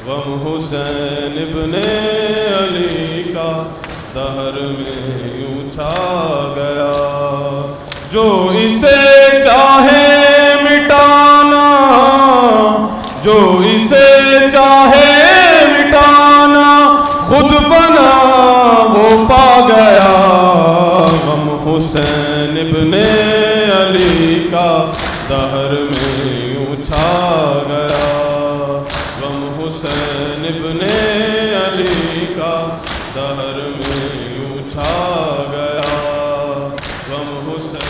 غم حسین ابن علی کا دہر میں یوں چھا گیا، جو اسے چاہے مٹانا، جو اسے چاہے مٹانا، خود بنا وہ پا گیا۔ غم حسین ابن علی کا دہر میں یوں چھا گیا، غم حسین ابن علی کا دہر میں یوں چھا گیا، غم حسین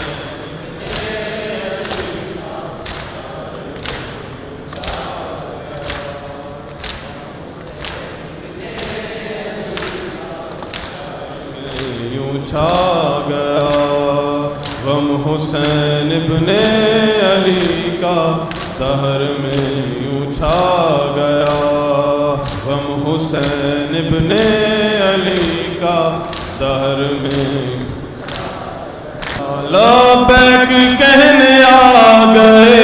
چھا گیا، غم حسین ابن علی کا دہر میں یوں چھا گیا، غم حسین ابن علی کا دہر میں۔ لبیک کہنے آ گئے،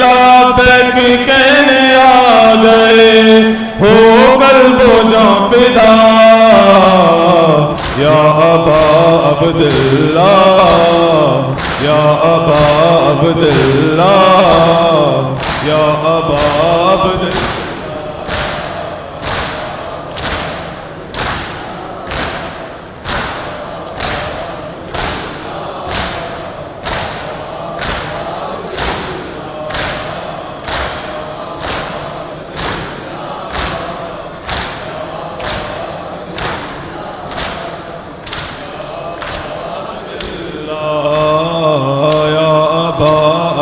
لبیک کہنے آ گئے، ہو قلب و جاں فدا، یا ابا عبداللہ، یا ابا عبداللہ، یا ابا عبداللہ۔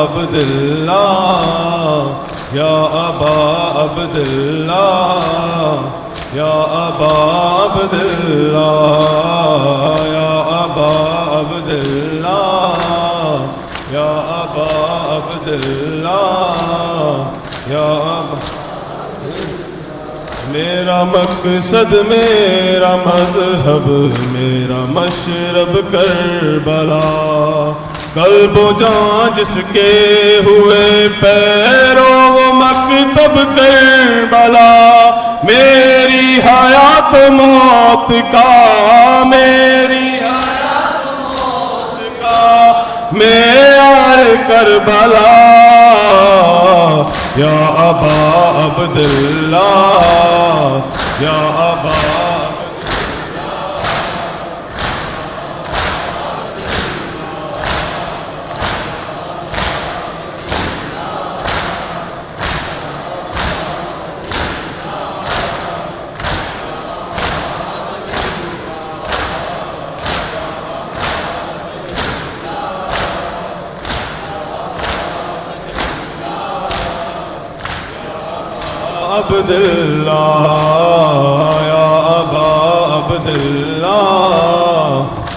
عبداللہ، یا ابا عبداللہ، یا ابا عبداللہ، یا ابا عبداللہ، یا ابا عبداللہ، یا ابا۔ میرا مقصد، میرا مذہب، میرا مشرب کربلا، قلب و جاں جس کے ہوئے پیرو وہ مکتب کربلا، میری حیات موت کا، میری حیات موت کا معیار کربلا، یا ابا عبداللہ، یا ابا عبداللہ، یا ابا عبداللہ،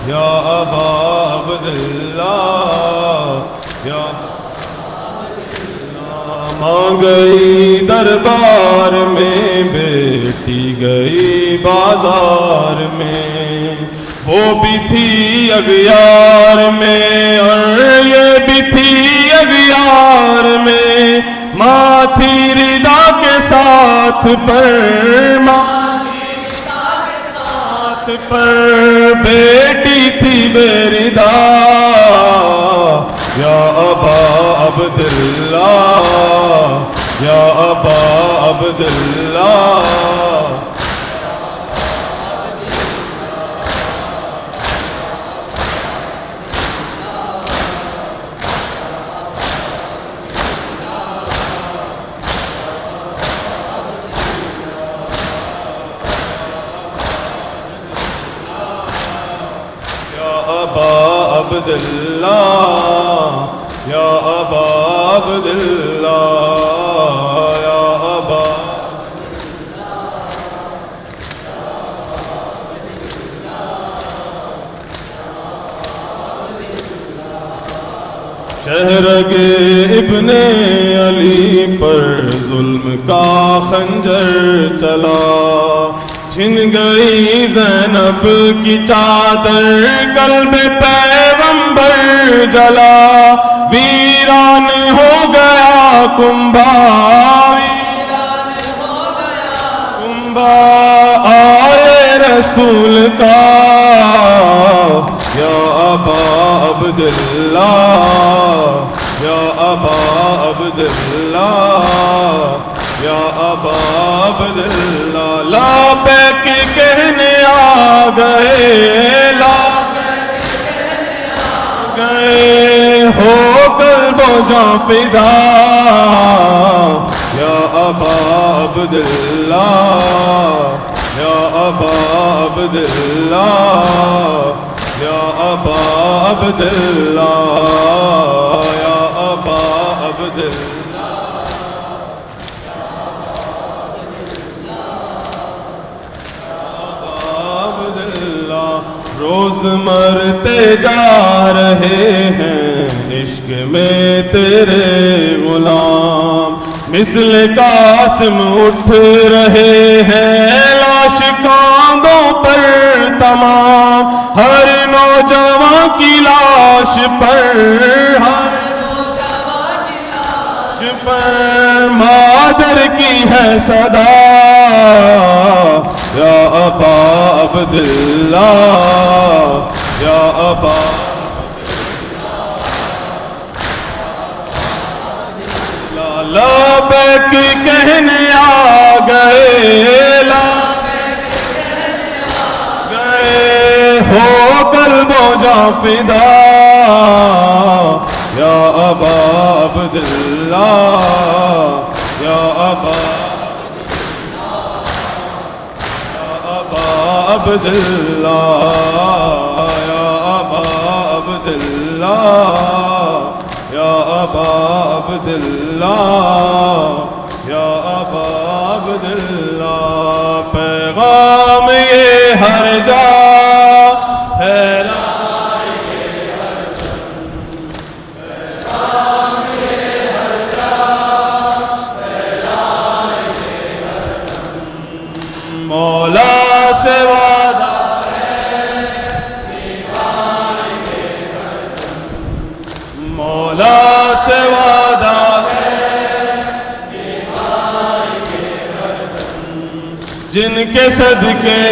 یا ابا عبداللہ، یا ماں گئی دربار میں، بیٹی گئی بازار میں، وہ بھی تھی اغیار میں اور یہ بھی تھی اغیار میں، ماں تھی ردا کے ساتھ پر، ماں تھی ردا کے ساتھ پر، بیٹی تھی بے ردا، یا ابا عبداللہ، یا ابا عبداللہ، عبداللہ، یا ابا عبداللہ، یا ابا شہرگ ابن علی پر ظلم کا خنجر چلا، چھن گئی زینب کی چادر، قلب پیغمبر جلا، ویران ہو گیا کنبہ، ویران ہو گیا آئے رسول کا یا ابا عبداللہ یا ابا عبداللہ یا ابا عبداللہ لبیک کہنے آ گئے ہو قلب و جاں فدا یا ابا عبداللہ یا ابا عبداللہ یا ابا عبداللہ یا ابا عبداللہ روز مرتے جا رہے ہیں عشق میں تیرے غلام مثل قاسم اٹھ رہے ہیں لاش کاندھوں پر تمام ہر نوجوان کی لاش پر مادر کی ہے صدا یا ابا عبداللہ یا ابا لبیک کہنے آ گئے ہو قلب و جاں فدا یا ابا عبداللہ یا ابا عبداللہ یا ابا عبداللہ یا ابا عبداللہ یا ابا عبداللہ پیغام یہ ہر جا مولا سے وعدہ ہے مولا سے وعدہ ہے جن کے صدقے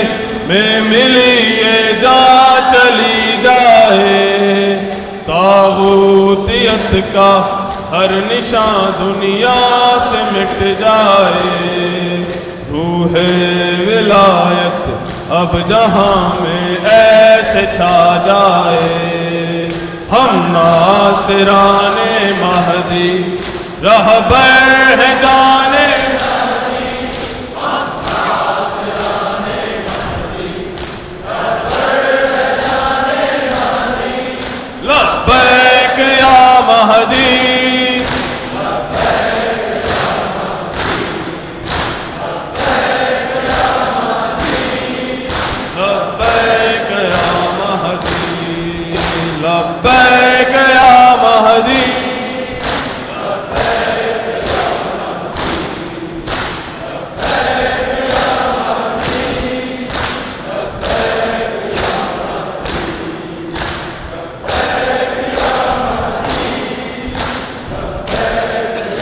میں ملی یہ جان چلی جائے طاغوتیت کا ہر نشان دنیا سے مٹ جائے روح ولایت اب جہاں میں ایسے چھا جائے ہم ناصران مہدی رہبر ہیں جانے مہدی ہم ناصران مہدی رہبر ہیں جانے مہدی لبیک یا مہدی لبیک یا مہدی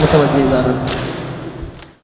متوجہ